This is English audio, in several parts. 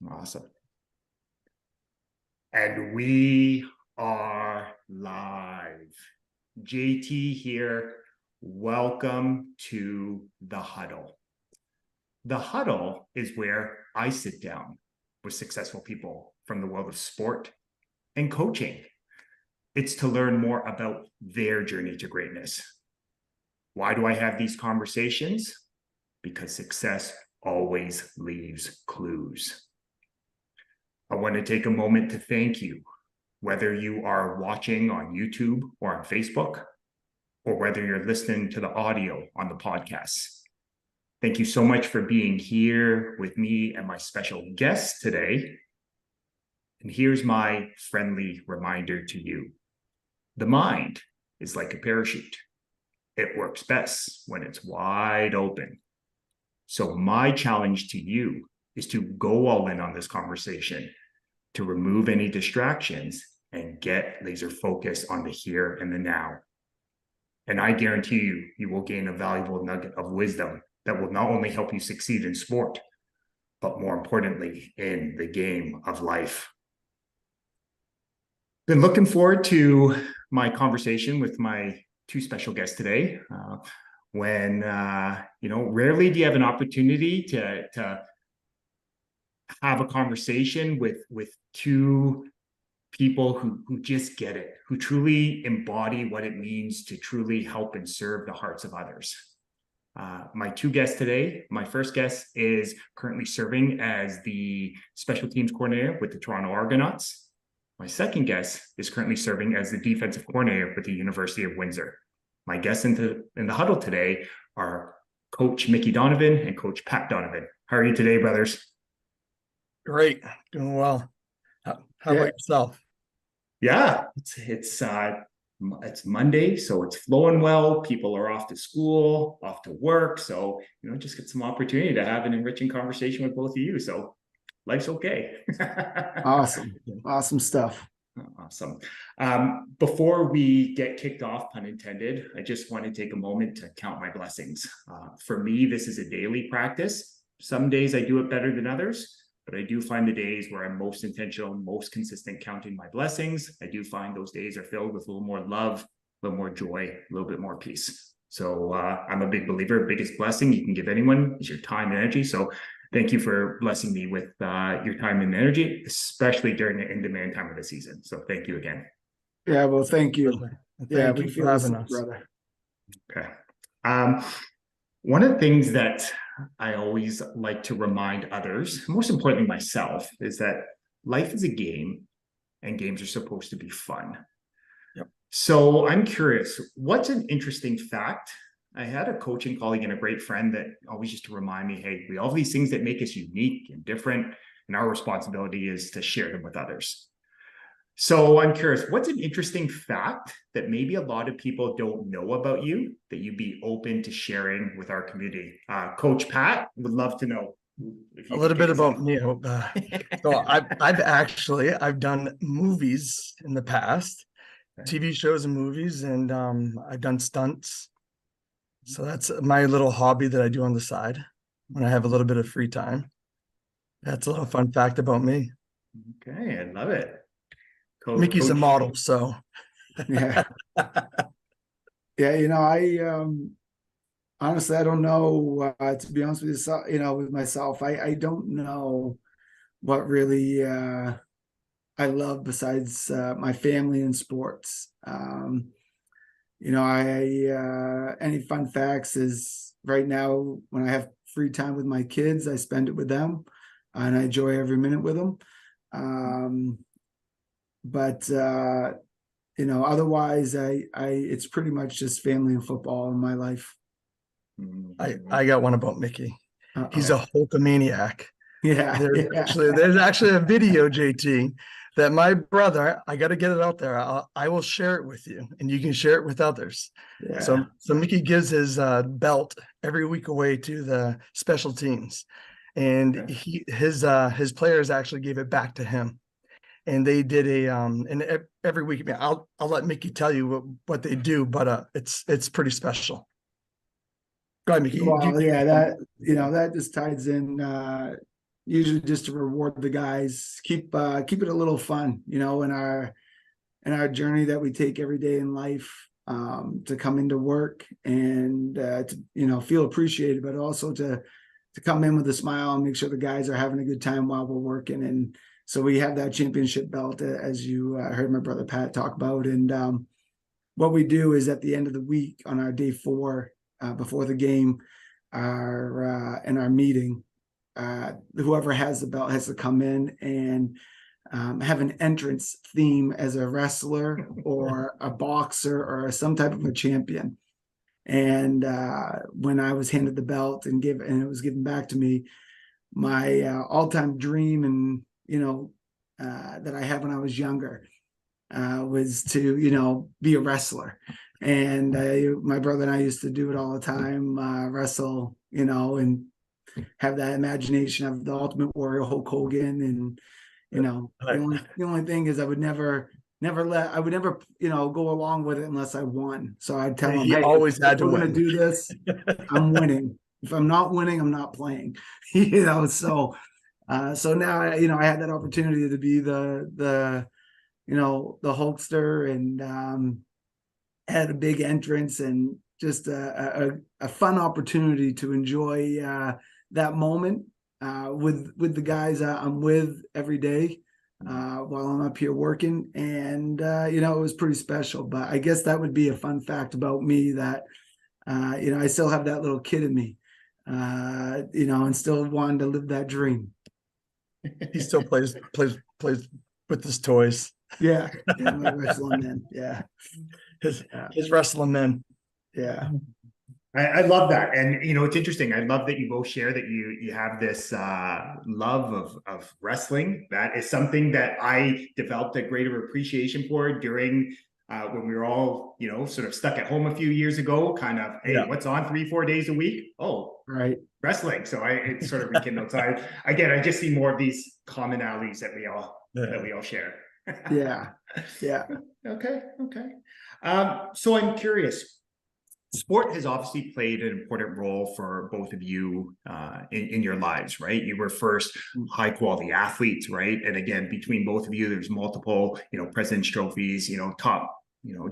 Awesome. And we are live. JT here. Welcome to the huddle. The huddle is where I sit down with successful people from the world of sport and coaching. It's to learn more about their journey to greatness. Why do I have these conversations? Because success always leaves clues. I want to take a moment to thank you, whether you are watching on YouTube or on Facebook, or whether you're listening to the audio on the podcast. Thank you so much for being here with me and my special guest today. And here's my friendly reminder to you. The mind is like a parachute. It works best when it's wide open. So my challenge to you is to go all in on this conversation, to remove any distractions and get laser focused on the here and the now. And I guarantee you, you will gain a valuable nugget of wisdom that will not only help you succeed in sport, but more importantly, in the game of life. Been looking forward to my conversation with my two special guests today. Rarely do you have an opportunity to have a conversation with two people who just get it, who truly embody what it means to truly help and serve the hearts of others. My two guests today, my first guest is currently serving as the special teams coordinator with the Toronto Argonauts. My second guest is currently serving as the defensive coordinator with the University of Windsor. My guests in the huddle today are Coach Mickey Donovan and Coach Pat Donovan. How are you today, brothers? Great, doing well. How about yourself? Yeah, it's Monday, so it's flowing well. People are off to school, off to work, so just get some opportunity to have an enriching conversation with both of you. So life's okay. Awesome stuff. Awesome. Before we get kicked off, pun intended, I just want to take a moment to count my blessings. For me, this is a daily practice. Some days I do it better than others, but I do find the days where I'm most intentional, most consistent counting my blessings. I do find those days are filled with a little more love, a little more joy, a little bit more peace. So I'm a big believer. Biggest blessing you can give anyone is your time and energy. So thank you for blessing me with your time and energy, especially during the in-demand time of the season. So thank you again. Yeah, well, thank you. Thank you for having us, brother. Okay. One of the things that I always like to remind others, most importantly myself, is that life is a game and games are supposed to be fun. Yep. So I'm curious, what's an interesting fact? I had a coaching colleague and a great friend that always used to remind me, hey, we all have these things that make us unique and different, and our responsibility is to share them with others. So I'm curious, what's an interesting fact that maybe a lot of people don't know about you that you'd be open to sharing with our community? Coach Pat, would love to know. A little bit about me. So I've done movies in the past, TV shows and movies, and I've done stunts. So that's my little hobby that I do on the side when I have a little bit of free time. That's a little fun fact about me. Okay, I love it. Mickey's a model, so yeah. I honestly, I don't know, to be honest with you, with myself, I don't know what really I love besides my family and sports. Any fun facts is right now when I have free time with my kids, I spend it with them and I enjoy every minute with them. But otherwise it's pretty much just family and football in my life. I got one about Mickey. Uh-oh. He's a Hulkamaniac. Yeah. There's actually a video, JT, that my brother, I got to get it out there. I will share it with you and you can share it with others. Yeah. So Mickey gives his belt every week away to the special teams, and his players actually gave it back to him. And they did and every week, I'll let Mickey tell you what they do, but it's pretty special. Go ahead, Mickey. Well, that just ties in usually just to reward the guys, keep it a little fun, in our journey that we take every day in life, to come into work and to feel appreciated, but also to come in with a smile and make sure the guys are having a good time while we're working. And so we have that championship belt, as you heard my brother Pat talk about. And what we do is at the end of the week on our day 4, before the game, in our meeting, whoever has the belt has to come in and have an entrance theme as a wrestler or a boxer or some type of a champion. And when I was handed the belt and it was given back to me, my all-time dream and that I had when I was younger was to be a wrestler. And my brother and I used to do it all the time, wrestle, and have that imagination of the Ultimate Warrior, Hulk Hogan. And the only thing is I would never go along with it unless I won. So I'd tell him, He hey, always had if to we're going to win. do this, I'm winning. If I'm not winning, I'm not playing. So now I had that opportunity to be the Hulkster, and had a big entrance and just a fun opportunity to enjoy that moment with the guys I'm with every day while I'm up here working. And it was pretty special. But I guess that would be a fun fact about me, that I still have that little kid in me, and still wanting to live that dream. He still plays with his toys. Yeah, my wrestling men. Yeah, his wrestling men. Yeah. I love that. And it's interesting. I love that you both share that you have this love of wrestling. That is something that I developed a greater appreciation for during when we were all sort of stuck at home a few years ago. Kind of, hey, what's on 3-4 days a week? Oh, right, wrestling. So it sort of rekindled. So I just see more of these commonalities that we all share. Yeah. Okay. So I'm curious. Sport has obviously played an important role for both of you in your lives, right? You were first high quality athletes, right? And again, between both of you, there's multiple, President's trophies, top,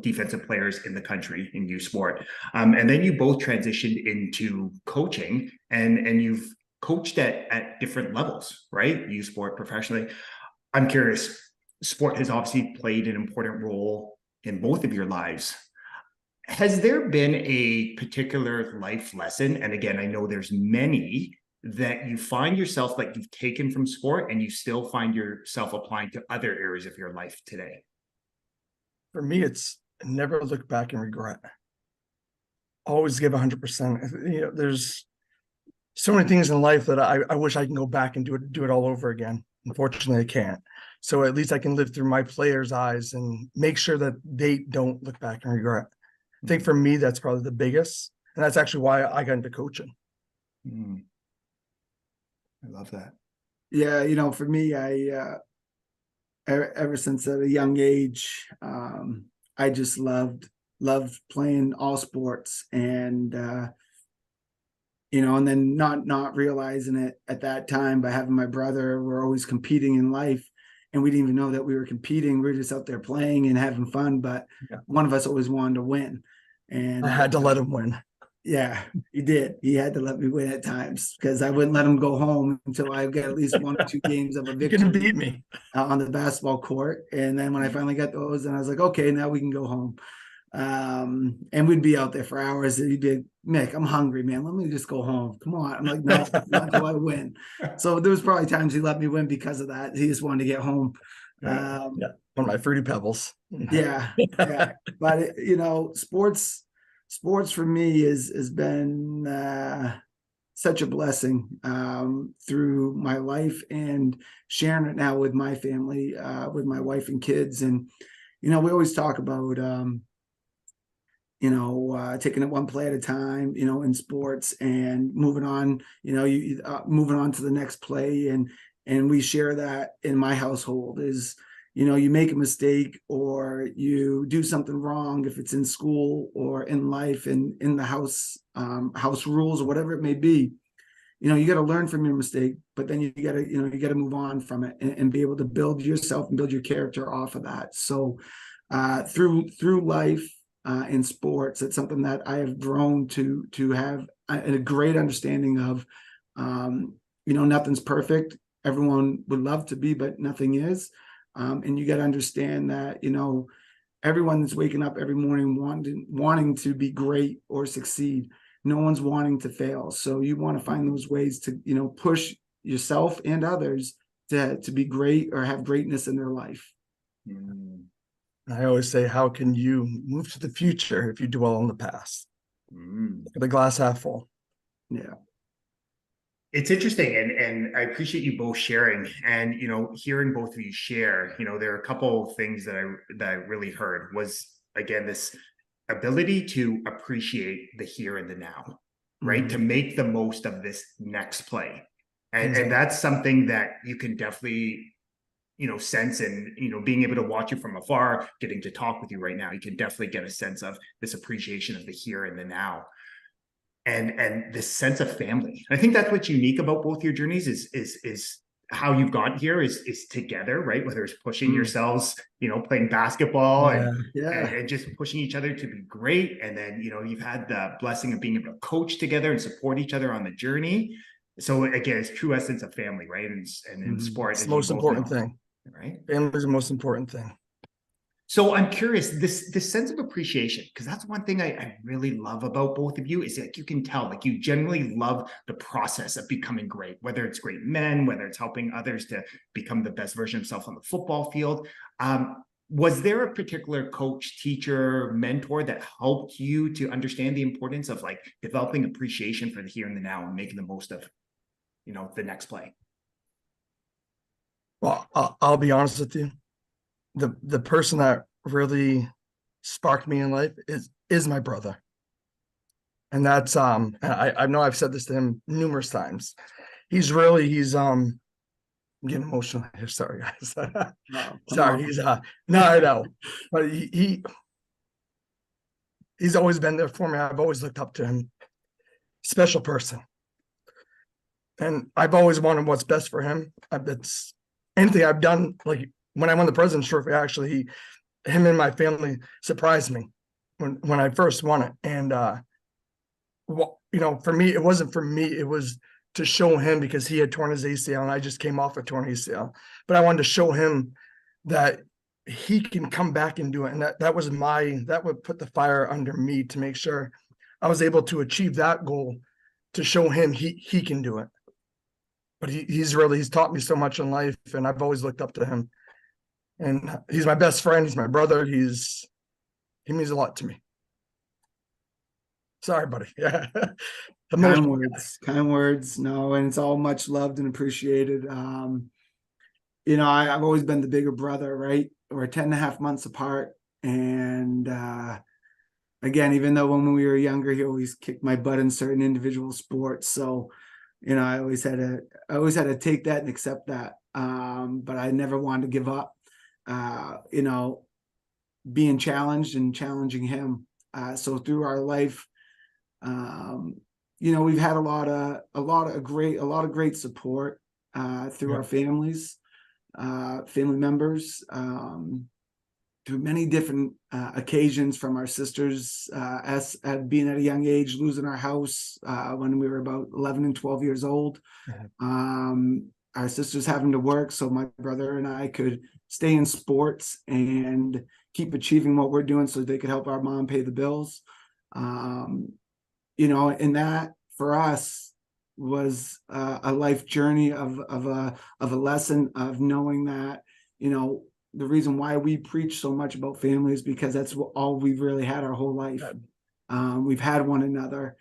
defensive players in the country in youth sport. And then you both transitioned into coaching, and you've coached at different levels, right? Youth sport professionally. I'm curious, sport has obviously played an important role in both of your lives. Has there been a particular life lesson? And again, I know there's many that you find yourself like you've taken from sport and you still find yourself applying to other areas of your life today. For me, it's never look back and regret. Always give 100%. There's so many things in life that I wish I can go back and do it all over again. Unfortunately, I can't. So at least I can live through my players' eyes and make sure that they don't look back and regret. I think for me, that's probably the biggest. And that's actually why I got into coaching. I love that. Yeah, for me, I ever since at a young age, I just loved playing all sports, and and then not realizing it at that time by having my brother. We're always competing in life, and we didn't even know that we were competing. We were just out there playing and having fun, but one of us always wanted to win. And I had to let him win. Yeah, he did. He had to let me win at times because I wouldn't let him go home until I got at least 1 or 2 games of a victory. You're gonna beat me on the basketball court. And then when I finally got those, and I was like, okay, now we can go home. And we'd be out there for hours. And he'd be like, Mick, I'm hungry, man. Let me just go home. Come on. I'm like, no, not until I win. So there was probably times he let me win because of that. He just wanted to get home. One of my Fruity Pebbles. Yeah. But sports for me has been such a blessing through my life, and sharing it now with my family, with my wife and kids. And we always talk about taking it one play at a time, in sports, and moving on, moving on to the next play. And we share that in my household is, you make a mistake or you do something wrong, if it's in school or in life and in the house rules or whatever it may be, you got to learn from your mistake, but then you got to move on from it and be able to build yourself and build your character off of that. So through life in sports, it's something that I have grown to have a great understanding of. Nothing's perfect. Everyone would love to be, but nothing is. And you got to understand that, everyone that's waking up every morning wanting to be great or succeed. No one's wanting to fail. So you want to find those ways to, push yourself and others to be great or have greatness in their life. I always say, how can you move to the future if you dwell on the past? The glass half full. Yeah. It's interesting, and I appreciate you both sharing, and hearing both of you share. There are a couple of things that I really heard was, again, this ability to appreciate the here and the now, right? To make the most of this next play, and that's something that you can definitely sense, and being able to watch you from afar, getting to talk with you right now, you can definitely get a sense of this appreciation of the here and the now. And this sense of family. I think that's what's unique about both your journeys is how you've got here is together, right? Whether it's pushing yourselves, playing basketball and just pushing each other to be great. And then, you've had the blessing of being able to coach together and support each other on the journey. So again, it's true essence of family, right? And in sport, it's the most important thing, right? Family is the most important thing. So I'm curious, this sense of appreciation, because that's one thing I really love about both of you, is like you can tell, like you genuinely love the process of becoming great, whether it's great men, whether it's helping others to become the best version of themselves on the football field. Was there a particular coach, teacher, mentor that helped you to understand the importance of like developing appreciation for the here and the now and making the most of, the next play? Well, I'll be honest with you. The person that really sparked me in life is my brother. And that's I know I've said this to him numerous times. He's I'm getting emotional here. Sorry, guys. Sorry, he's no, I know. But he's always been there for me. I've always looked up to him. Special person. And I've always wanted what's best for him. It's anything I've done, like when I won the President's Trophy, actually, him and my family surprised me when I first won it. And, for me, it wasn't for me. It was to show him, because he had torn his ACL and I just came off a torn ACL. But I wanted to show him that he can come back and do it. And that would put the fire under me to make sure I was able to achieve that goal, to show him he can do it. But he's taught me so much in life, and I've always looked up to him. And he's my best friend. He's my brother. He means a lot to me. Sorry, buddy. Yeah. Kind words. No, and it's all much loved and appreciated. I've always been the bigger brother, right? We're 10.5 months apart. And again, even though when we were younger, he always kicked my butt in certain individual sports. So, I always had to take that and accept that. But I never wanted to give up. Being challenged and challenging him. So through our life, we've had a lot of great support through our families, family members, through many different occasions, from our sisters, us being at a young age, losing our house when we were about 11 and 12 years old. Our sisters having to work, so my brother and I could stay in sports and keep achieving what we're doing so they could help our mom pay the bills. And that for us was a life journey of a lesson of knowing that, the reason why we preach so much about family is because that's all we've really had our whole life. We've had one another.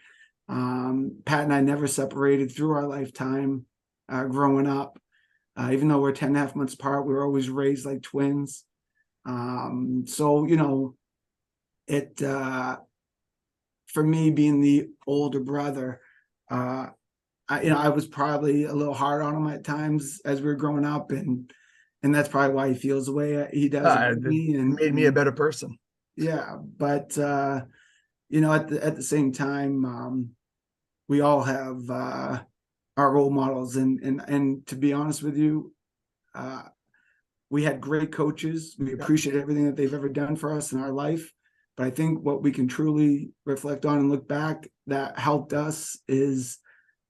Pat and I never separated through our lifetime. Growing up, even though we're 10.5 months apart, we were always raised like twins. So it for me, being the older brother, I was probably a little hard on him at times as we were growing up, and that's probably why he feels the way he does about me, and made me a better person. Yeah, but at the same time, we all have our role models. And to be honest with you, we had great coaches. We appreciate everything that they've ever done for us in our life. But I think what we can truly reflect on and look back that helped us is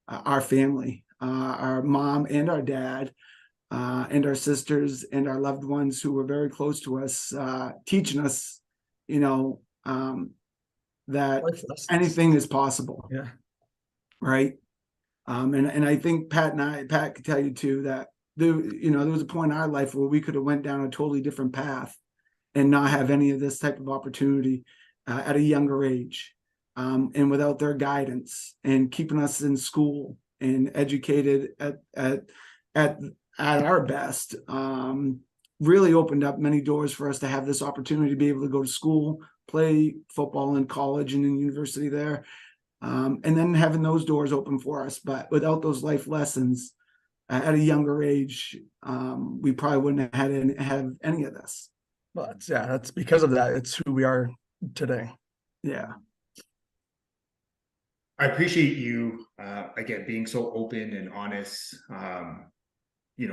our family, our mom and our dad, and our sisters and our loved ones who were very close to us, teaching us, that anything is possible. Yeah. Right. And I think Pat could tell you too, that there was a point in our life where we could have went down a totally different path and not have any of this type of opportunity at a younger age. And without their guidance and keeping us in school and educated at our best, really opened up many doors for us to have this opportunity to be able to go to school, play football in college and in university there. And then having those doors open for us. But without those life lessons at a younger age, we probably wouldn't have any of this. Well, that's because of that. It's who we are today. Yeah. I appreciate you, again, being so open and honest,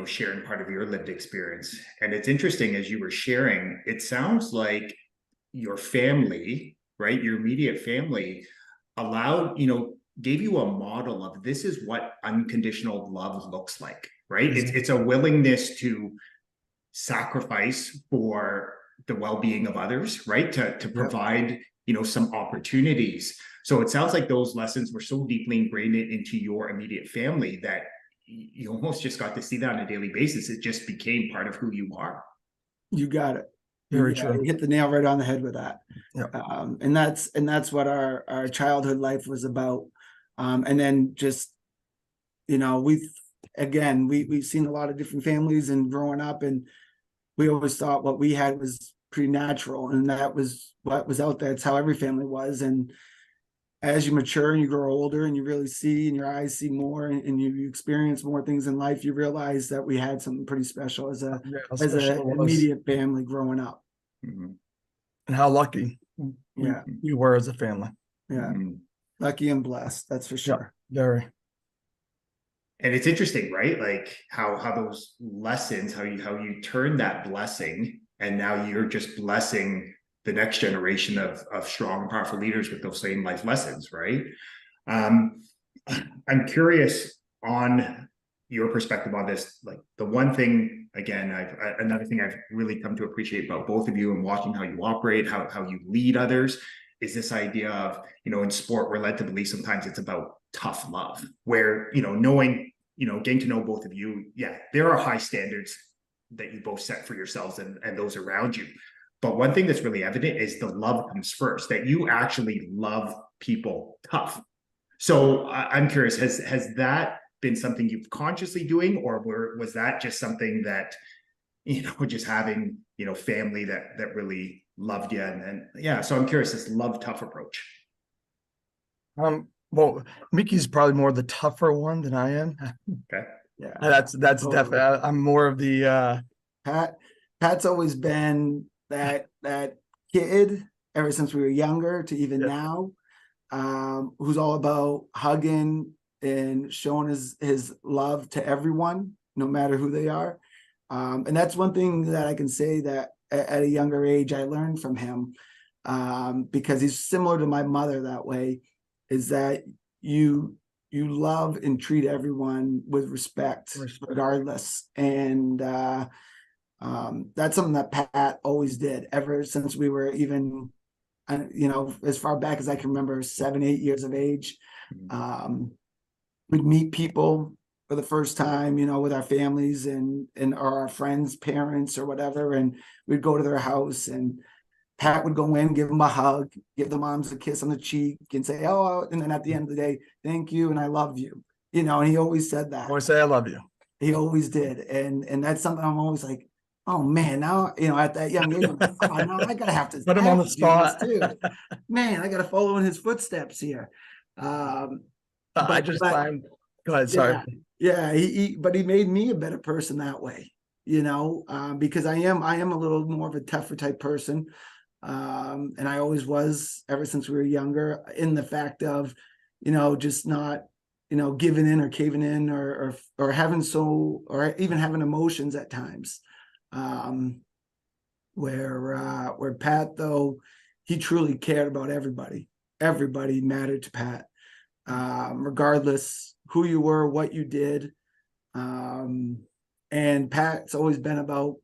sharing part of your lived experience. And it's interesting, as you were sharing, it sounds like your family, right, your immediate family gave you a model of this is what unconditional love looks like, right? Mm-hmm. It's a willingness to sacrifice for the well-being of others, right? To provide, some opportunities. So it sounds like those lessons were so deeply ingrained into your immediate family that you almost just got to see that on a daily basis. It just became part of who you are. You got it. Very true. You hit the nail right on the head with that. Yeah. And that's what our childhood life was about. And then just, we've seen a lot of different families and growing up, and we always thought what we had was pretty natural, and that was what was out there. It's how every family was. And as you mature and you grow older and you really see, and your eyes see more, and you experience more things in life, you realize that we had something pretty special as an immediate family growing up. Mm-hmm. And how lucky we were as a family. Yeah. Mm-hmm. Lucky and blessed, that's for sure. Yeah, very. And it's interesting, right? Like how those lessons, how you turn that blessing, and now you're just blessing the next generation of strong and powerful leaders with those same life lessons, right? I'm curious on your perspective on this. Like the one thing, again, another thing I've really come to appreciate about both of you and watching how you operate, how you lead others, is this idea of, in sport, we're led to believe sometimes it's about tough love, where, knowing, getting to know both of you, there are high standards that you both set for yourselves and those around you. But one thing that's really evident is the love comes first, that you actually love people tough. So I'm curious, has that been something you've consciously doing, or was that just something that, just having, family that really loved you? And so I'm curious, this love tough approach. Well, Mickey's probably more the tougher one than I am. Okay. Yeah. That's definitely, I'm more of the, Pat's always been that kid ever since we were younger to even now, who's all about hugging and showing his love to everyone, no matter who they are. And that's one thing that I can say that at a younger age I learned from him, because he's similar to my mother that way, is that you love and treat everyone with respect. Regardless. And that's something that Pat always did ever since we were even, as far back as I can remember, 7-8 years of age. We'd meet people for the first time, with our families and or our friends' parents or whatever, and we'd go to their house, and Pat would go in, give them a hug, give the moms a kiss on the cheek, and say, "Oh," and then at the end of the day, "Thank you, and I love you." And he always said that. Always say, "I love you." He always did, and that's something I'm always like, oh man, now at that young age, now I gotta have to put him on the spot too. Man, I gotta follow in his footsteps here. Go ahead, sorry. Yeah, but he made me a better person that way, because I am a little more of a tougher type person. And I always was ever since we were younger, in the fact of, just not, giving in or caving in or having or even having emotions at times. Where Pat, though, he truly cared about everybody. Everybody mattered to Pat, regardless who you were, what you did. And Pat's always been about,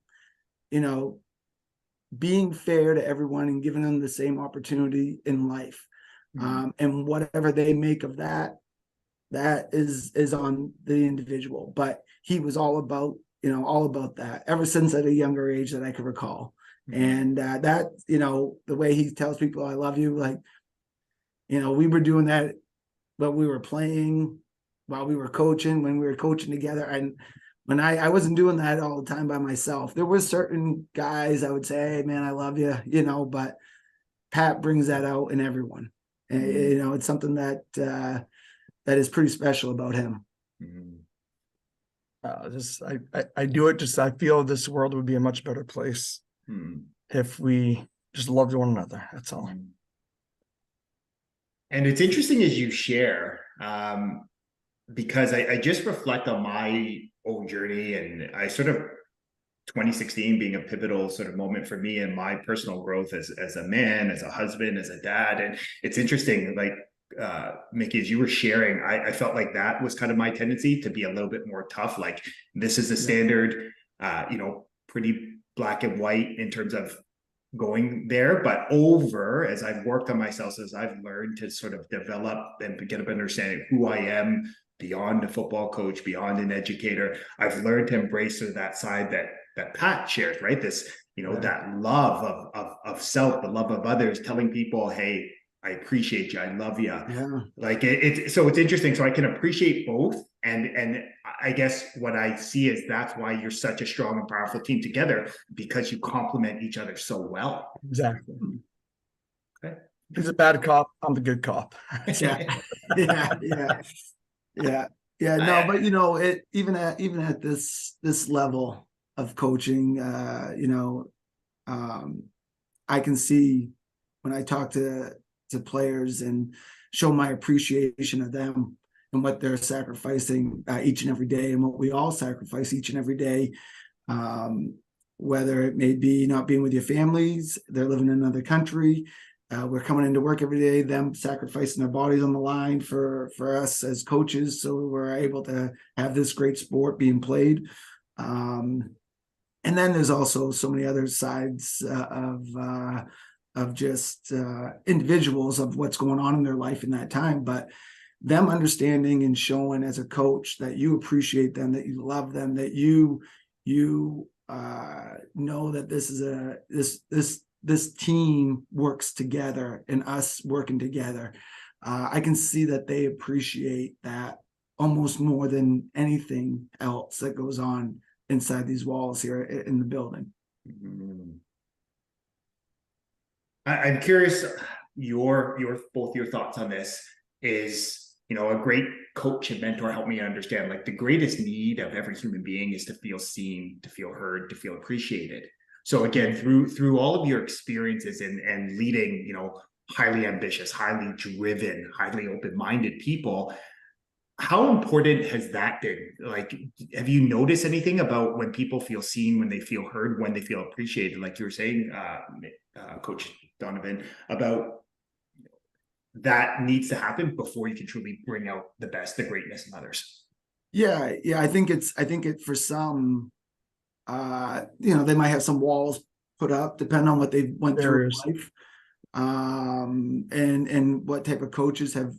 being fair to everyone and giving them the same opportunity in life. And whatever they make of that is on the individual. But he was all about that ever since at a younger age that I could recall. And that, the way he tells people, I love you, like, we were doing that when we were playing, while we were coaching, when we were coaching together. And when I wasn't doing that all the time by myself, there were certain guys I would say, hey, man, I love you, but Pat brings that out in everyone. And, it's something that is pretty special about him. I do it I feel this world would be a much better place if we just loved one another. That's all. And it's interesting as you share, because I just reflect on my own journey, and I sort of 2016 being a pivotal sort of moment for me and my personal growth as a man, as a husband, as a dad. And it's interesting, like, Mickey, as you were sharing, I felt like that was kind of my tendency to be a little bit more tough. Like, this is the standard, pretty black and white in terms of going there. But as I've worked on myself, as I've learned to sort of develop and get an understanding of who I am beyond a football coach, beyond an educator, I've learned to embrace sort of that side that Pat shares, right? This, that love of self, the love of others, telling people, hey, I appreciate you, I love you. Yeah. Like so it's interesting. So I can appreciate both. And I guess what I see is that's why you're such a strong and powerful team together, because you complement each other so well. Exactly. Okay. He's a bad cop, I'm the good cop. Yeah. No, but it even at this level of coaching, I can see when I talk to players and show my appreciation of them and what they're sacrificing each and every day, and what we all sacrifice each and every day, whether it may be not being with your families, they're living in another country, we're coming into work every day, them sacrificing their bodies on the line for us as coaches, so we're able to have this great sport being played. And then there's also so many other sides of just individuals of what's going on in their life in that time, but them understanding and showing as a coach that you appreciate them, that you love them, that you know that this is this team works together, and us working together. I can see that they appreciate that almost more than anything else that goes on inside these walls here in the building. I'm curious, both your thoughts on this. Is, a great coach and mentor help me understand, like, the greatest need of every human being is to feel seen, to feel heard, to feel appreciated. So again, through all of your experiences and leading, highly ambitious, highly driven, highly open-minded people, how important has that been? Like, have you noticed anything about when people feel seen, when they feel heard, when they feel appreciated, like you were saying, Coach Donovan, about that needs to happen before you can truly bring out the greatness in others? Yeah. I think it for some, they might have some walls put up depending on what they went through in life, and what type of coaches have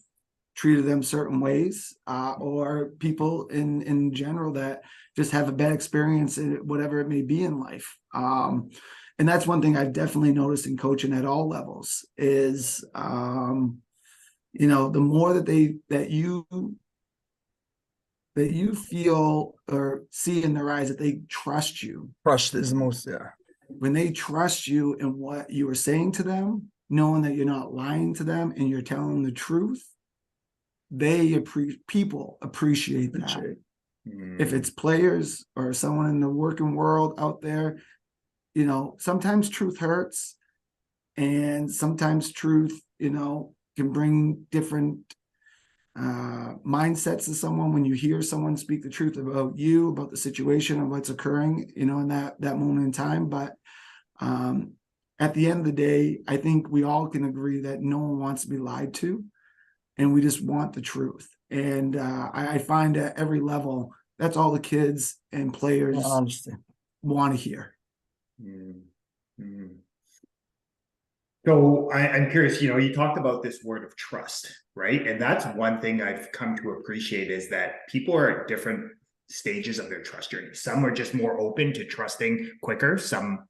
treated them certain ways, or people in general that just have a bad experience in whatever it may be in life. And that's one thing I've definitely noticed in coaching at all levels is, the more that you feel or see in their eyes that they trust you. Trust is the most, When they trust you in what you are saying to them, knowing that you're not lying to them and you're telling them the truth, people appreciate that. If it's players or someone in the working world out there, sometimes truth hurts, and sometimes truth, can bring different mindsets of someone when you hear someone speak the truth about you, about the situation and what's occurring, you know, in that moment in time. But at the end of the day, I think we all can agree that no one wants to be lied to, and we just want the truth. And I find at every level, that's all the kids and players want to hear. Mm-hmm. So I'm curious, you know, you talked about this word of trust, right? And that's one thing I've come to appreciate is that people are at different stages of their trust journey. Some are just more open to trusting quicker. Some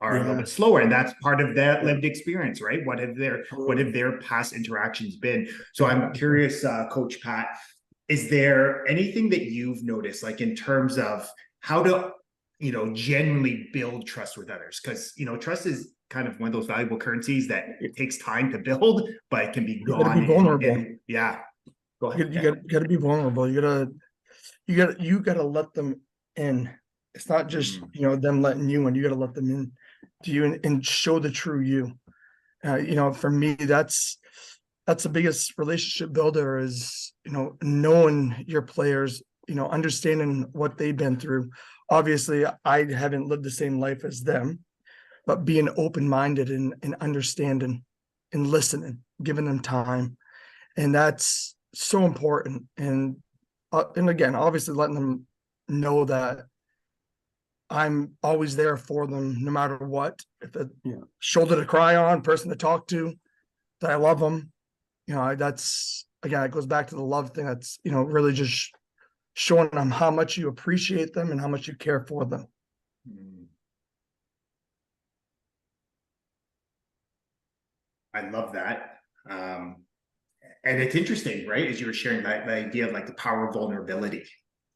are a little bit slower, and that's part of that lived experience, right? What have their past interactions been? So I'm curious, Coach Pat, is there anything that you've noticed, like in terms of how to, you know, genuinely build trust with others? Because, you know, trust is kind of one of those valuable currencies that it takes time to build, but it can be gone. You gotta be vulnerable. Go ahead. You gotta be vulnerable. You gotta let them in. It's not just you know, them letting you in. You gotta let them in to you and show the true you. You know, for me, that's the biggest relationship builder is, you know, knowing your players, you know, understanding what they've been through. Obviously, I haven't lived the same life as them, but being open-minded and understanding and listening, giving them time. And that's so important. And again, obviously letting them know that I'm always there for them no matter what. If a shoulder to cry on, person to talk to, that I love them. You know, that's, again, it goes back to the love thing. That's, you know, really just showing them how much you appreciate them and how much you care for them. I love that. And it's interesting, right? As you were sharing that the idea of like the power of vulnerability.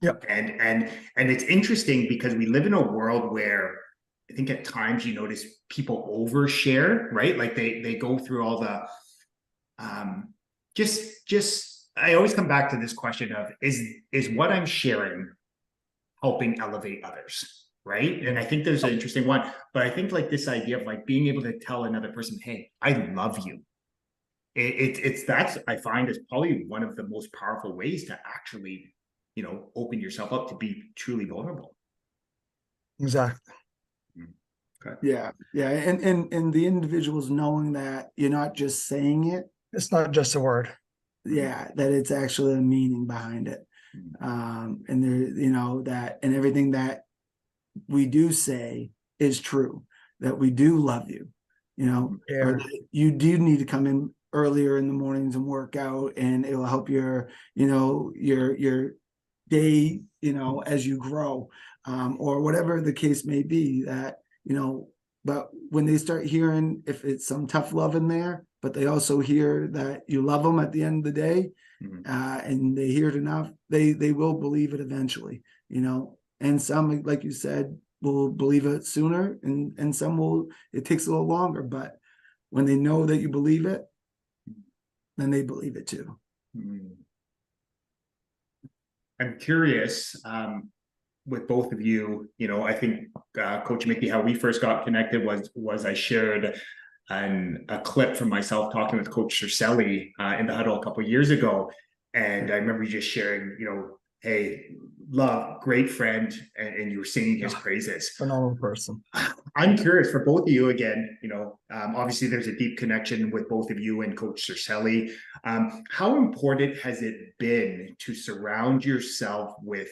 Yep. And it's interesting because we live in a world where I think at times you notice people overshare, right? Like they go through all the just I always come back to this question of is what I'm sharing helping elevate others, right? And I think there's an interesting one, but I think like this idea of like being able to tell another person, hey, I love you. It's that's I find is probably one of the most powerful ways to actually, you know, open yourself up to be truly vulnerable. Exactly. Okay. Yeah. And the individuals knowing that you're not just saying it. It's not just a word. Yeah, that it's actually a meaning behind it. And there, you know, that and everything that we do say is true, that we do love you, you know, or you do need to come in earlier in the mornings and work out, and it will help your, you know, your day, you know, as you grow, or whatever the case may be, that, you know, but when they start hearing if it's some tough love in there, but they also hear that you love them at the end of the day, and they hear it enough, they will believe it eventually, you know. And some, like you said, will believe it sooner, and some will, it takes a little longer, but when they know that you believe it, then they believe it too. I'm curious, with both of you, you know, I think Coach Mickey, how we first got connected was I shared a clip from myself talking with Coach Cercelli in the huddle a couple of years ago, and I remember you just sharing, you know, hey, love, great friend, and you were singing his praises. Phenomenal person. I'm curious for both of you again, you know, obviously there's a deep connection with both of you and Coach Cercelli. How important has it been to surround yourself with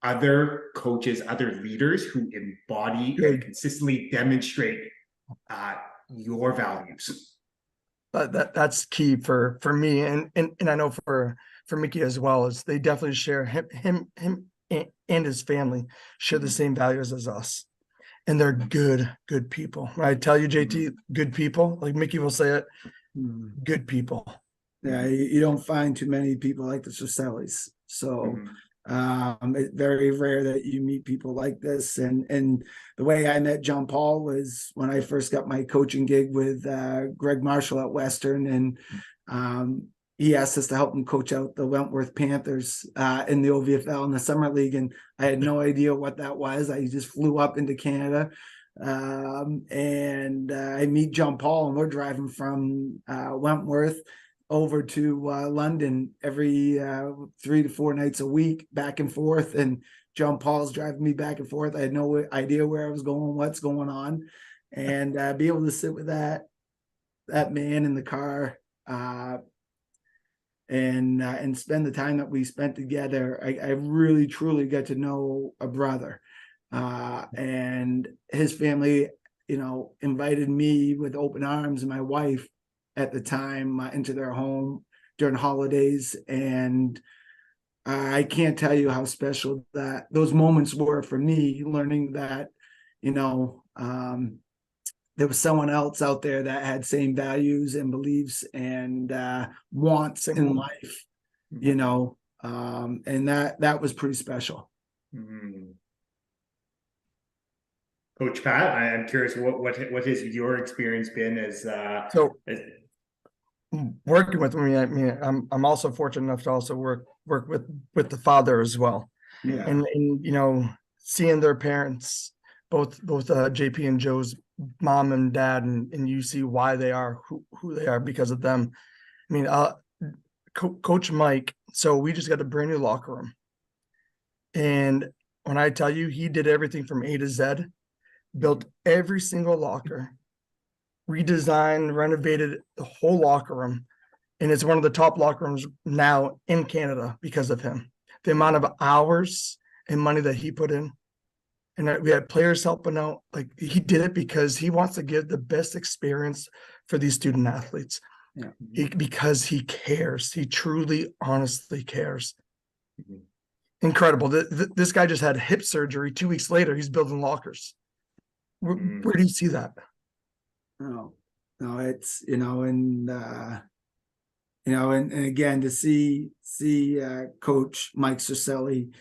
other coaches, other leaders who embody and consistently demonstrate your values? That's key for me, and I know for Mickey as well, is they definitely share him and his family share the same values as us, and they're good people. When I tell you, JT, good people, like Mickey will say it, good people. Yeah, you don't find too many people like the Cercellis, so it's very rare that you meet people like this. And the way I met John Paul was when I first got my coaching gig with Greg Marshall at Western, and he asked us to help him coach out the Wentworth Panthers in the OVFL in the summer league, and I had no idea what that was. I just flew up into Canada, and I meet John Paul, and we're driving from Wentworth over to London every 3 to 4 nights a week, back and forth. And John Paul's driving me back and forth. I had no idea where I was going, what's going on, and be able to sit with that man in the car and spend the time that we spent together. I really truly got to know a brother, and his family, invited me with open arms and my wife at the time into their home during holidays. And I can't tell you how special that those moments were for me, learning that, there was someone else out there that had same values and beliefs and wants in life, and that was pretty special. Mm-hmm. Coach Pat, I'm curious, what has your experience been as working with me? I mean, I'm also fortunate enough to also work with the father as well. Yeah. And seeing their parents, both JP and Joe's mom and dad, and you see why they are who they are because of them. I mean, Coach Mike, so we just got a brand new locker room. And when I tell you, he did everything from A to Z, built every single locker, redesigned, renovated the whole locker room. And it's one of the top locker rooms now in Canada because of him. The amount of hours and money that he put in. And we had players helping out. Like, he did it because he wants to give the best experience for these student athletes. Yeah. Because he cares. He truly, honestly cares. Mm-hmm. Incredible. This guy just had hip surgery. 2 weeks later, he's building lockers. Where do you see that? No, it's, and again, to see Coach Mike Cercelli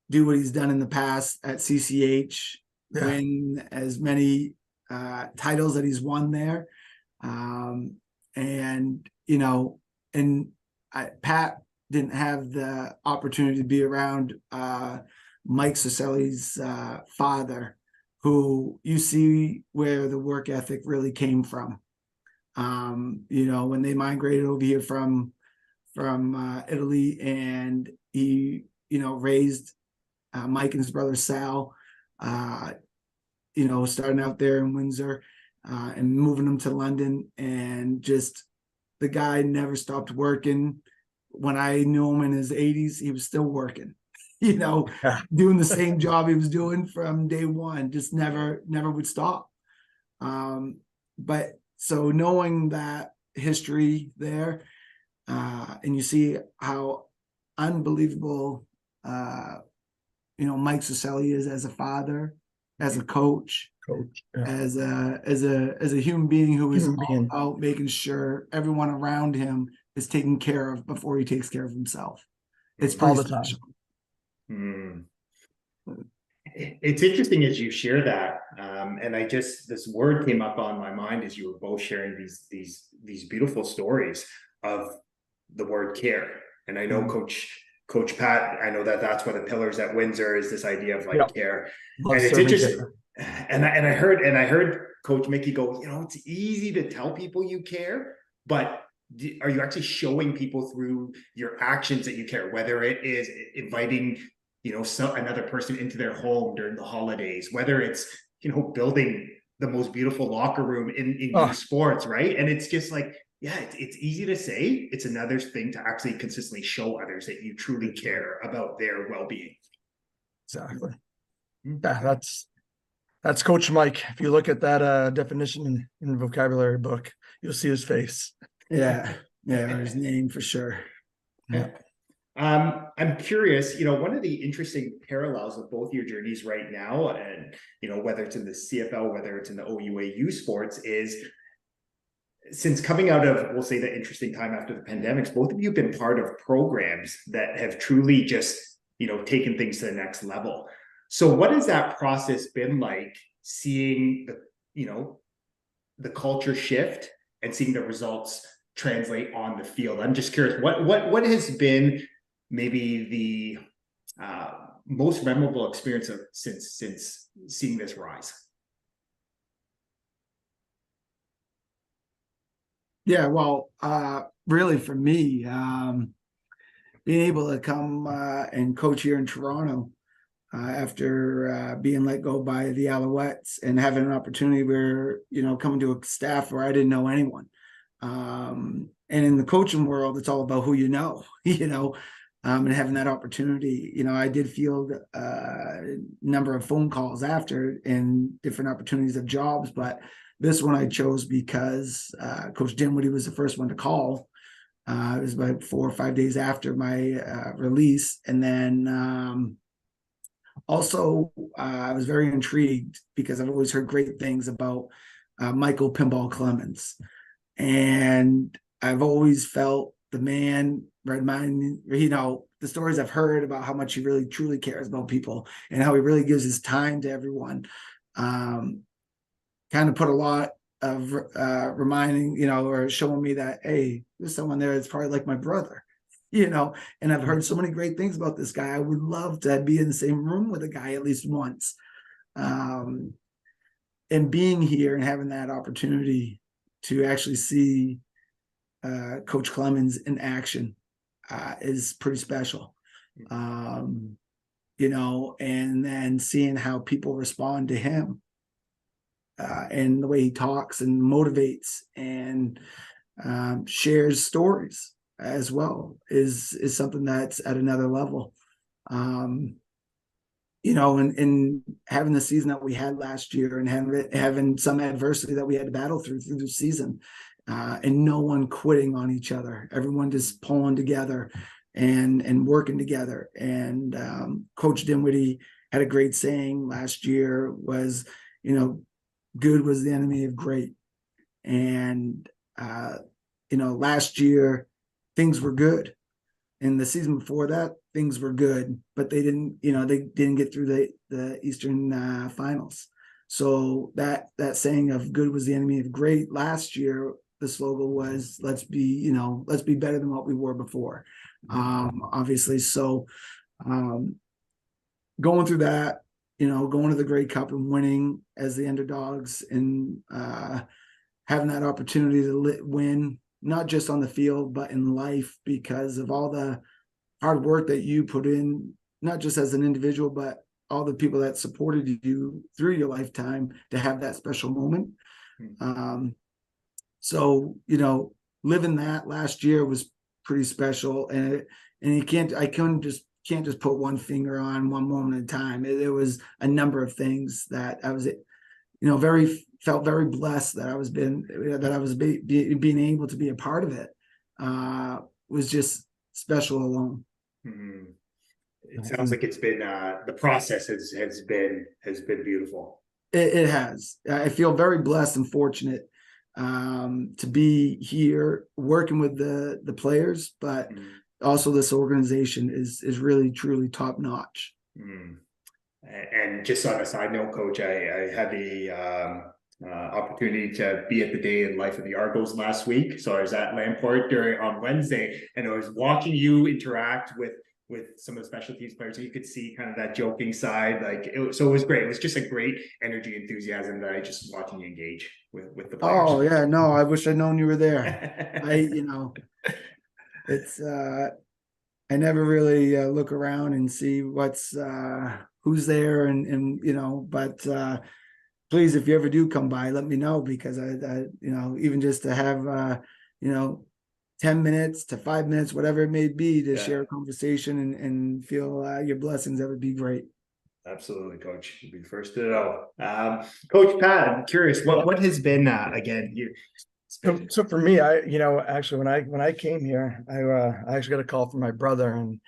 do what he's done in the past at CCH, win as many titles that he's won there. Pat didn't have the opportunity to be around Mike Cercelli's father, who you see where the work ethic really came from. When they migrated over here from Italy, and he, raised Mike and his brother Sal, starting out there in Windsor, and moving them to London, and just the guy never stopped working. When I knew him in his 80s, he was still working, doing the same job he was doing from day one, just never would stop. But so knowing that history there, and you see how unbelievable, Mike Cercelli is as a father, as a coach, as a human being who is all about making sure everyone around him is taken care of before he takes care of himself. It's all the time. It's interesting as you share that, and this word came up on my mind as you were both sharing these beautiful stories of the word care. And I know Coach Pat, I know that's one of the pillars at Windsor is this idea of care. And it's interesting. And I heard Coach Mickey go, it's easy to tell people you care, but are you actually showing people through your actions that you care, whether it is inviting another person into their home during the holidays, whether it's building the most beautiful locker room in youth sports, right? And it's just like, it's easy to say. It's another thing to actually consistently show others that you truly care about their well-being. Exactly. Yeah, that's Coach Mike. If you look at that definition in the vocabulary book, you'll see his face. Yeah, his name for sure. Yeah. I'm curious, one of the interesting parallels of both your journeys right now, and whether it's in the CFL, whether it's in the OUA youth sports, is since coming out of, we'll say, the interesting time after the pandemics, both of you have been part of programs that have truly just taken things to the next level. So what has that process been like, seeing the culture shift and seeing the results translate on the field? I'm just curious, what has been maybe the most memorable experience since seeing this rise? Yeah, well, really for me, being able to come and coach here in Toronto after being let go by the Alouettes and having an opportunity where, coming to a staff where I didn't know anyone. And in the coaching world, it's all about who you know, and having that opportunity. I did field a number of phone calls after and different opportunities of jobs, but this one I chose because Coach Dinwiddie was the first one to call. It was about 4 or 5 days after my release. And then also, I was very intrigued because I've always heard great things about Michael Pinball Clemens. And I've always felt the man reminding, the stories I've heard about how much he really truly cares about people and how he really gives his time to everyone. Kind of put a lot of reminding, or showing me that, hey, there's someone there that's probably like my brother, and I've heard so many great things about this guy. I would love to be in the same room with a guy at least once. And being here and having that opportunity to actually see Coach Clemens in action is pretty special. And then seeing how people respond to him and the way he talks and motivates and shares stories as well is something that's at another level. And having the season that we had last year and having some adversity that we had to battle through the season, and no one quitting on each other, everyone just pulling together and working together. And Coach Dinwiddie had a great saying last year was, good was the enemy of great. And last year things were good. And the season before that, things were good, but they didn't get through the Eastern Finals. So that saying of good was the enemy of great last year, the slogan was, let's be better than what we were before. Obviously. So going through that, going to the Grey Cup and winning as the underdogs and having that opportunity to win, not just on the field, but in life, because of all the hard work that you put in, not just as an individual, but all the people that supported you through your lifetime to have that special moment. So, living that last year was pretty special. And you can't just put one finger on one moment at a time. It was a number of things that I was, felt very blessed that I was being able to be a part of it. Was just special alone. Mm-hmm. It sounds like it's been the process has been beautiful. It has. I feel very blessed and fortunate to be here working with the players, but also this organization is really truly top notch. And just on a side note, Coach, I had the opportunity to be at the day in life of the Argos last week. So I was at Lamport on Wednesday, and I was watching you interact with some of the special teams players, so you could see kind of that joking side. So it was great. It was just a great energy, enthusiasm that I just watching you engage with the players. Oh yeah, no, I wish I'd known you were there. It's I never really look around and see who's there and but please, if you ever do come by, let me know, because I even just to have 10 minutes to 5 minutes, whatever it may be, to share a conversation and feel your blessings, that would be great. Absolutely, Coach. You'll be the first to know. Coach Pat, I'm curious, what has been again you. So for me, actually when I came here, I actually got a call from my brother, and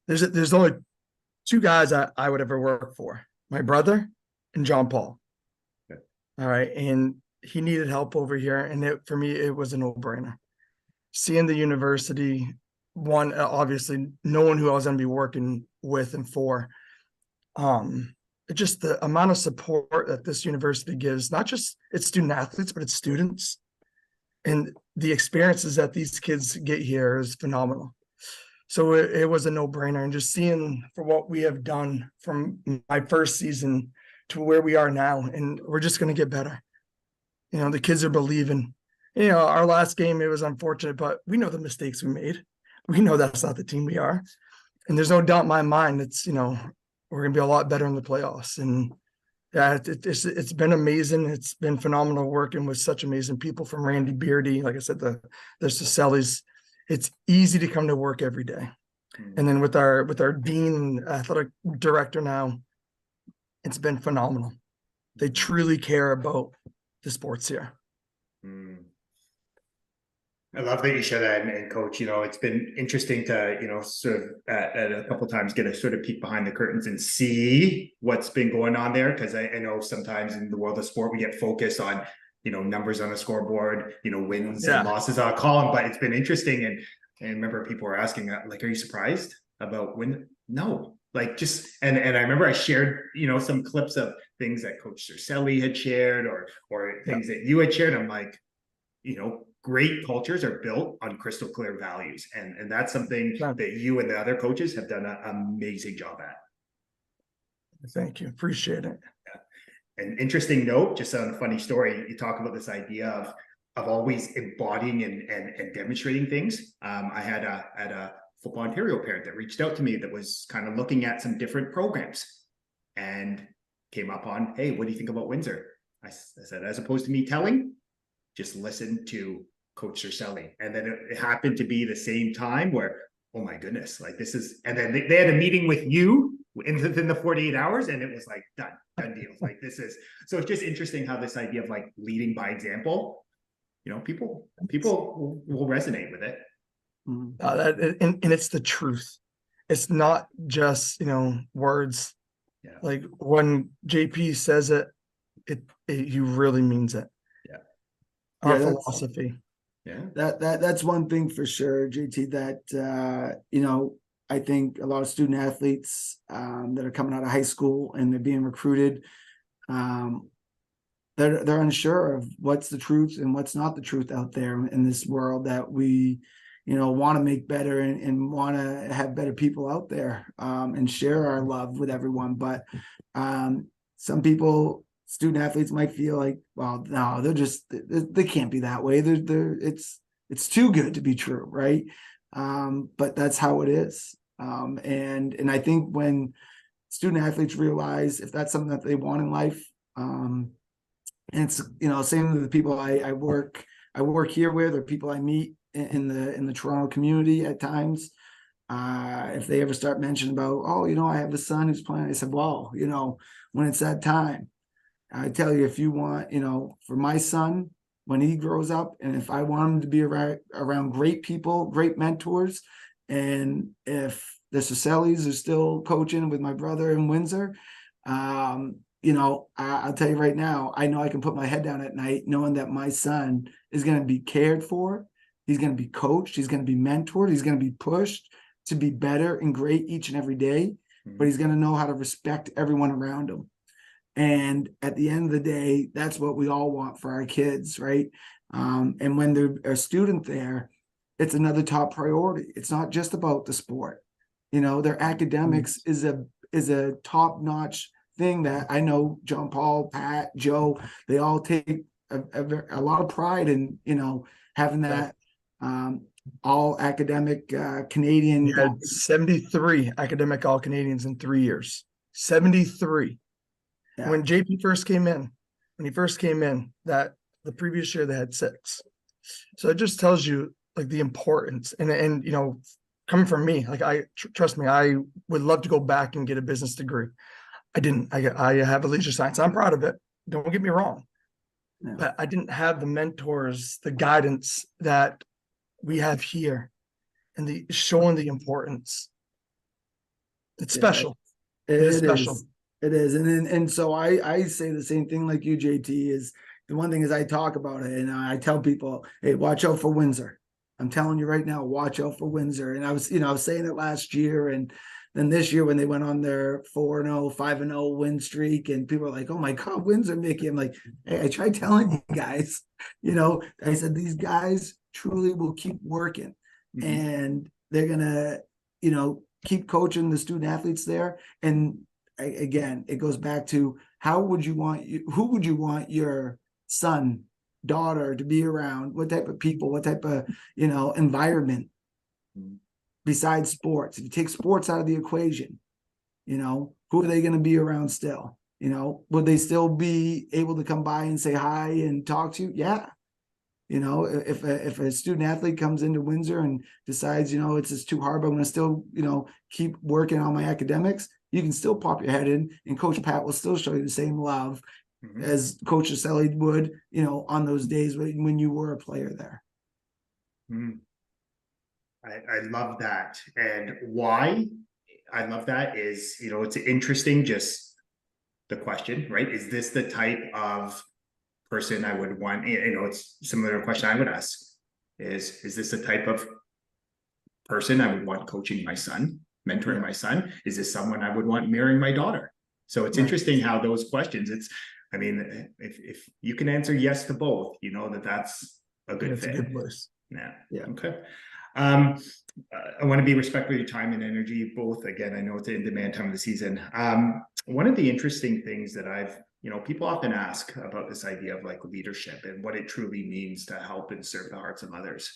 there's only two guys I would ever work for: my brother and John Paul. Okay. All right, and he needed help over here, and for me it was a no-brainer. Seeing the university, one, obviously knowing who I was going to be working with and for, just the amount of support that this university gives, not just its student athletes, but its students, and the experiences that these kids get here is phenomenal. So it was a no-brainer, and just seeing for what we have done from my first season to where we are now, and we're just going to get better. The kids are believing. You know, our last game, it was unfortunate, but we know the mistakes we made. We know that's not the team we are. And there's no doubt in my mind, it's, you know, we're going to be a lot better in the playoffs. And yeah, it's been amazing. It's been phenomenal working with such amazing people, from Randy Beardy, like I said, the Cicellis. It's easy to come to work every day. And then with our dean, athletic director now, it's been phenomenal. They truly care about the sports here. I love that you share that, and coach, you know, it's been interesting to, you know, sort of at a couple of times get a sort of peek behind the curtains and see what's been going on there. Because I know sometimes in the world of sport, we get focused on, you know, numbers on a scoreboard, you know, wins and losses on a column, but it's been interesting. And I remember people were asking, like, are you surprised about when? No, like just, and I remember I shared, you know, some clips of things that Coach Cercelli had shared or things that you had shared. I'm like, you know, great cultures are built on crystal clear values. And that's something that you and the other coaches have done an amazing job at. Thank you. Appreciate it. An interesting note, just on a funny story, you talk about this idea of always embodying and demonstrating things. I had a Football Ontario parent that reached out to me that was kind of looking at some different programs and came up on, hey, what do you think about Windsor? I said, as opposed to me telling, just listen to Coach Cercelli. And then it happened to be the same time where, oh my goodness, like this is, and then they had a meeting with you within the 48 hours and it was like done deal. Like this is, so it's just interesting how this idea of like leading by example, you know, people will resonate with it. And it's the truth. It's not just, you know, words. Yeah. Like when JP says it, he really means it. Yeah. Our philosophy. Yeah. That's one thing for sure, JT, that you know, I think a lot of student athletes that are coming out of high school and they're being recruited, they're unsure of what's the truth and what's not the truth out there in this world that we, you know, want to make better and want to have better people out there and share our love with everyone. But some people, student athletes, might feel like, well, no, they can't be that way. It's too good to be true, right? But that's how it is. And I think when student athletes realize if that's something that they want in life, and it's, you know, same with the people I work here with, or people I meet in the Toronto community at times. If they ever start mentioning about, oh, you know, I have a son who's playing, I said, well, you know, when it's that time, I tell you, if you want, you know, for my son, when he grows up, and if I want him to be around great people, great mentors, and if the Cicellis are still coaching with my brother in Windsor, you know, I'll tell you right now, I know I can put my head down at night knowing that my son is going to be cared for. He's going to be coached. He's going to be mentored. He's going to be pushed to be better and great each and every day, but he's going to know how to respect everyone around him. And at the end of the day, that's what we all want for our kids, right? And when they're a student there, it's another top priority. It's not just about the sport. You know, their academics is a top-notch thing that I know John Paul, Pat, Joe, they all take a lot of pride in, you know, having that all academic Canadian. 73 academic all Canadians in 3 years. 73. Yeah. When JP first came in, that the previous year they had 6. So it just tells you like the importance and you know, coming from me, like trust me, I would love to go back and get a business degree. I didn't. I have a leisure science. I'm proud of it. Don't get me wrong. Yeah. But I didn't have the mentors, the guidance that we have here, and the showing the importance. It's special. It is special. It is. And so I say the same thing like you, JT, is the one thing is I talk about it and I tell people, hey, watch out for Windsor. I'm telling you right now, watch out for Windsor. And I was saying it last year, and then this year when they went on their 4-0, 5-0 win streak, and people are like, oh my God, Windsor, Mickey. I'm like, hey, I tried telling you guys, you know, I said, these guys truly will keep working and they're going to, you know, keep coaching the student athletes there. And again, it goes back to who would you want your son daughter to be around, what type of people, what type of, environment besides sports. If you take sports out of the equation, who are they going to be around still? Would they still be able to come by and say hi and talk to you? Yeah. If a student athlete comes into Windsor and decides, it's just too hard, but I'm going to still, keep working on my academics, you can still pop your head in, and Coach Pat will still show you the same love as Coach Aselli would, on those days when you were a player there. I love that. And why I love that is, it's interesting, just the question, right? Is this the type of person I would want? It's similar to a question I would ask is this the type of person I would want coaching my son, mentoring my son? Is this someone I would want marrying my daughter? So it's interesting how those questions, if you can answer yes to both, that's a good fit. A good place. Yeah. Okay. I want to be respectful of your time and energy, both. Again, I know it's an in-demand time of the season. One of the interesting things that people often ask about this idea of like leadership and what it truly means to help and serve the hearts of others.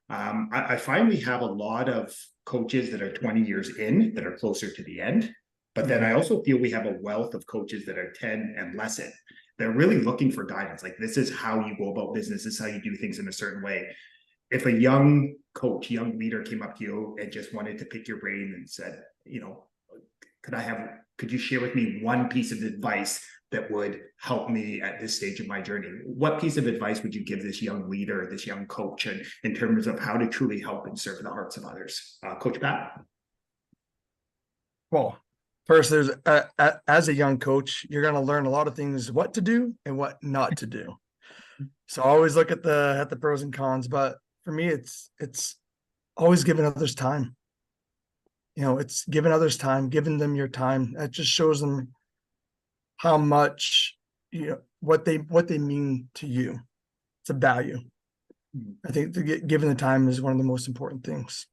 I find we have a lot of coaches that are 20 years in that are closer to the end, but then I also feel we have a wealth of coaches that are 10 and less in. They're really looking for guidance. Like, this is how you go about business. This is how you do things in a certain way. If a young coach, young leader came up to you and just wanted to pick your brain and said, could you share with me one piece of advice that would help me at this stage of my journey? What piece of advice would you give this young leader, this young coach, and in terms of how to truly help and serve the hearts of others? Coach Pat? Well, first, as a young coach, you're going to learn a lot of things, what to do and what not to do. So always look at the pros and cons, but for me, it's always giving others time. It's giving others time, giving them your time. That just shows them how much, what they mean to you. It's a value. I think giving the time is one of the most important things.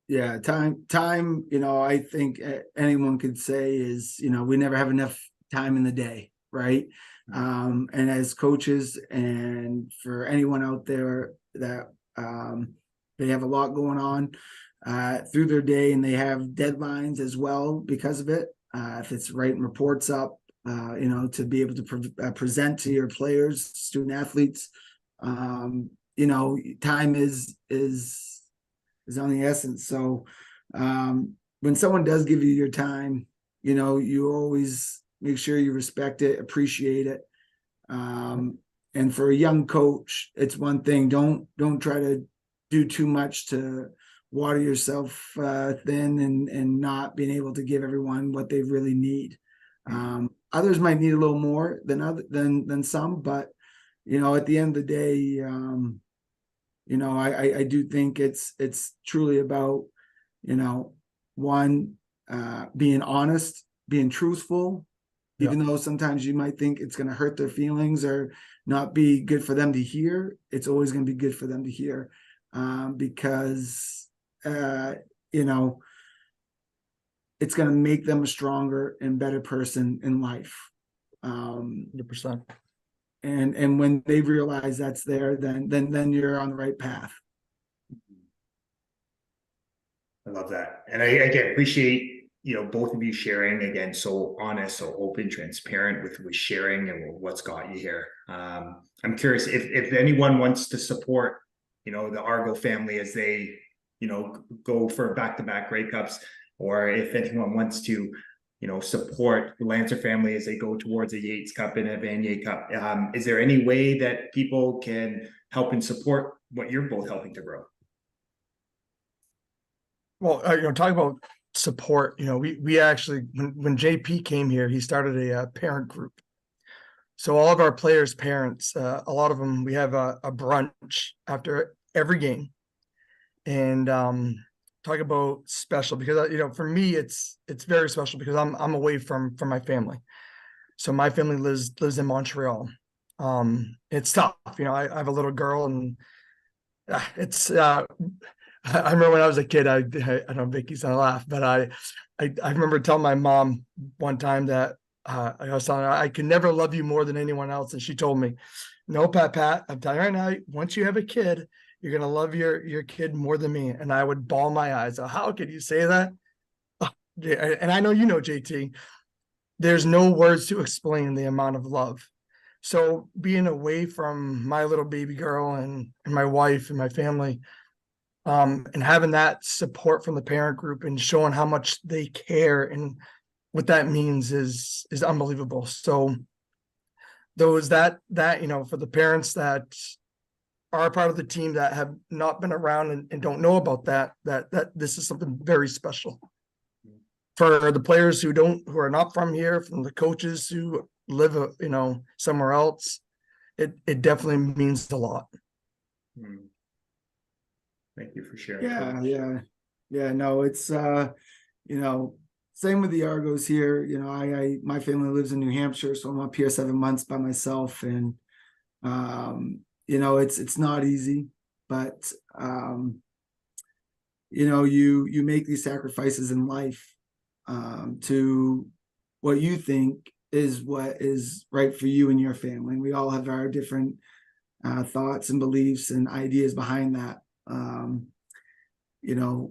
Yeah, time, I think anyone could say is, we never have enough time in the day, right? And as coaches, and for anyone out there that they have a lot going on through their day, and they have deadlines as well because of it. If it's writing reports up, to be able to present to your players, student athletes, time is on the essence. So when someone does give you your time, you always make sure you respect it, appreciate it. And for a young coach, it's one thing. Don't try to do too much to water yourself thin and not being able to give everyone what they really need. Others might need a little more than some, but at the end of the day, I do think it's truly about, one, being honest, being truthful, even though sometimes you might think it's going to hurt their feelings or not be good for them to hear. It's always going to be good for them to hear, because, it's going to make them a stronger and better person in life. 100%. And when they realize that's there, then you're on the right path. I love that. And I, again, appreciate, both of you sharing, again, so honest, so open, transparent with sharing and what's got you here. I'm curious if anyone wants to support, the Argo family as they, go for back-to-back Grey Cups, or if anyone wants to, support the Lancer family as they go towards a Yates Cup and a Vanier Cup. Is there any way that people can help and support what you're both helping to grow? Well, talking about support, we actually, when JP came here, he started a parent group. So all of our players' parents, a lot of them, we have a brunch after every game. And talk about special, because for me it's very special because I'm away from my family. So my family lives in Montreal. It's tough, I have a little girl, and it's I remember when I was a kid, I know Vicky's gonna laugh, but I remember telling my mom one time that I was telling her I could never love you more than anyone else, and she told me, "No, Pat, I'm telling you right now, once you have a kid, you're gonna love your kid more than me." And I would bawl my eyes out. How could you say that? Oh, yeah, and I know you know, JT. There's no words to explain the amount of love. So being away from my little baby girl and my wife and my family, and having that support from the parent group and showing how much they care and what that means is unbelievable. So those that for the parents that are part of the team that have not been around and don't know about that this is something very special. For the players who are not from here, from the coaches who live somewhere else, it definitely means a lot. Thank you for sharing. Yeah. No, it's same with the Argos here. My family lives in New Hampshire, so I'm up here 7 months by myself, and it's not easy, but you make these sacrifices in life to what you think is what is right for you and your family. We all have our different thoughts and beliefs and ideas behind that.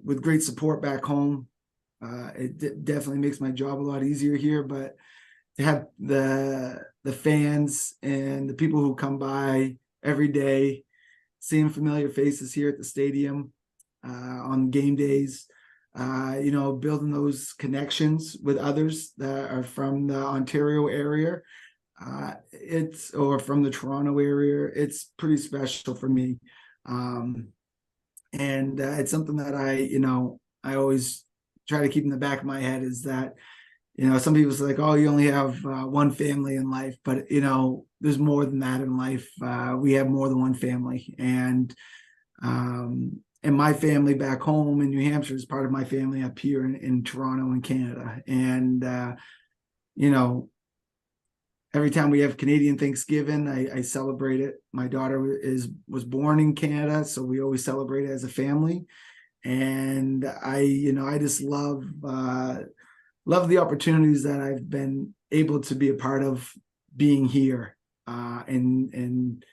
With great support back home, it definitely makes my job a lot easier here. But to have the fans and the people who come by every day, seeing familiar faces here at the stadium on game days, building those connections with others that are from the Ontario area, or from the Toronto area, it's pretty special for me. And it's something that I always try to keep in the back of my head, is that, some people say like, oh, you only have one family in life, but there's more than that in life. We have more than one family, and my family back home in New Hampshire is part of my family up here in Toronto and Canada. And every time we have Canadian Thanksgiving, I celebrate it. My daughter was born in Canada, so we always celebrate it as a family. And I just love the opportunities that I've been able to be a part of being here, and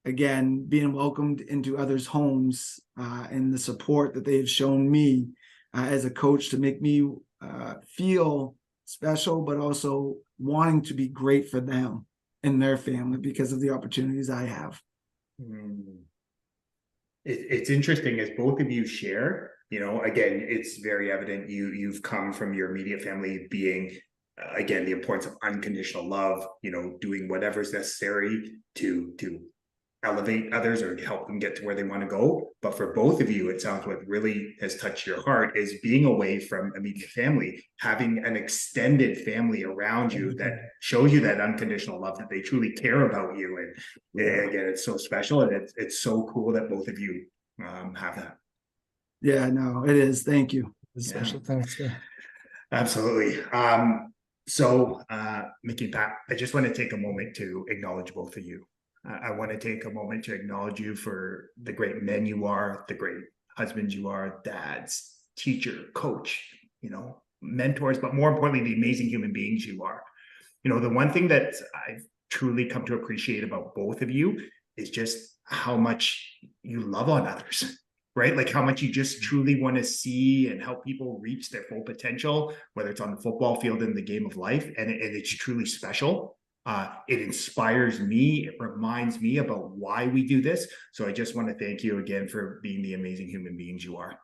again, being welcomed into others' homes, and the support that they've shown me as a coach to make me feel special, but also wanting to be great for them and their family because of the opportunities I have. It's interesting, as both of you share, again, it's very evident you've come from your immediate family being, again, the importance of unconditional love, doing whatever's necessary to elevate others or help them get to where they want to go. But for both of you, it sounds what really has touched your heart is being away from immediate family, having an extended family around you that shows you that unconditional love, that they truly care about you. And again, it's so special, and it's so cool that both of you have that. Yeah, no, it is. Thank you. Special thanks. Yeah. Absolutely. So Mickey and Pat, I just want to take a moment to acknowledge both of you. I want to take a moment to acknowledge you for the great men you are, the great husbands you are, dads, teacher, coach, mentors, but more importantly, the amazing human beings you are. The one thing that I've truly come to appreciate about both of you is just how much you love on others, right? Like how much you just truly want to see and help people reach their full potential, whether it's on the football field, in the game of life. And it's truly special. It inspires me. It reminds me about why we do this. So I just want to thank you again for being the amazing human beings you are.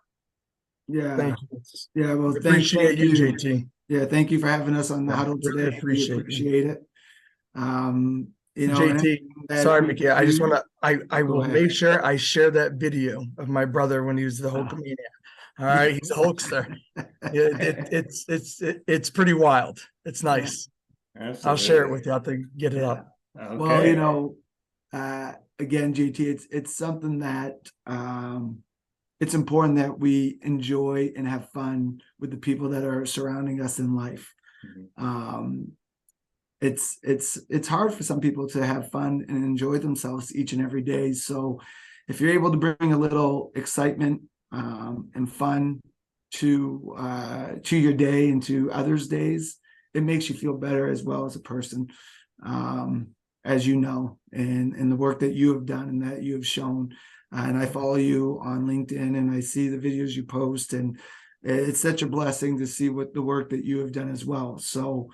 Yeah. Thank you. Yeah. Well, Appreciate you, JT. Yeah. Thank you for having us on the huddle Really today. appreciate it. JT, sorry, Mickey. I just want to, I will make sure I share that video of my brother when he was the Hulkamania. All right. He's a Hulkster. It's pretty wild. It's nice. Absolutely. I'll share it with you. I'll have to get it up. Okay. Well, again, JT, it's something that it's important that we enjoy and have fun with the people that are surrounding us in life. Mm-hmm. It's hard for some people to have fun and enjoy themselves each and every day. So if you're able to bring a little excitement and fun to your day and to others' days, it makes you feel better as well as a person, as you know, and the work that you have done and that you have shown. And I follow you on LinkedIn and I see the videos you post, and it's such a blessing to see what the work that you have done as well. So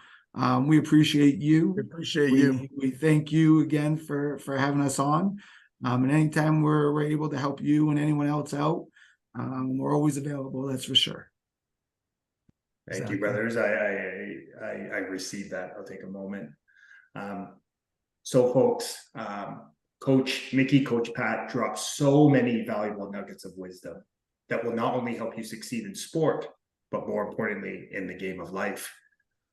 we appreciate you. We appreciate you. We thank you again for having us on. And anytime we're able to help you and anyone else out, we're always available. That's for sure. Thank Exactly. you, brothers. I received that. I'll take a moment. So folks, Coach Mickey, Coach Pat dropped so many valuable nuggets of wisdom that will not only help you succeed in sport, but more importantly, in the game of life.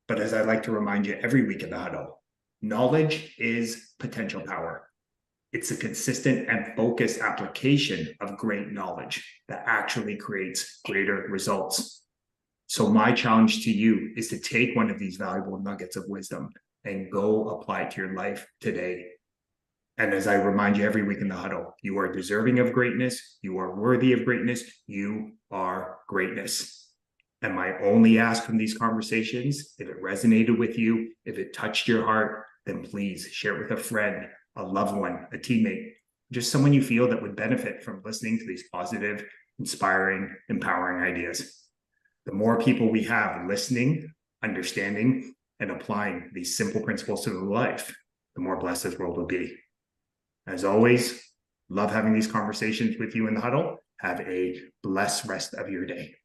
But as I like to remind you every week in the huddle, knowledge is potential power. It's a consistent and focused application of great knowledge that actually creates greater results. So my challenge to you is to take one of these valuable nuggets of wisdom and go apply it to your life today. And as I remind you every week in the huddle, you are deserving of greatness. You are worthy of greatness. You are greatness. And my only ask from these conversations, if it resonated with you, if it touched your heart, then please share it with a friend, a loved one, a teammate, just someone you feel that would benefit from listening to these positive, inspiring, empowering ideas. The more people we have listening, understanding, and applying these simple principles to their life, the more blessed this world will be. As always, love having these conversations with you in the huddle. Have a blessed rest of your day.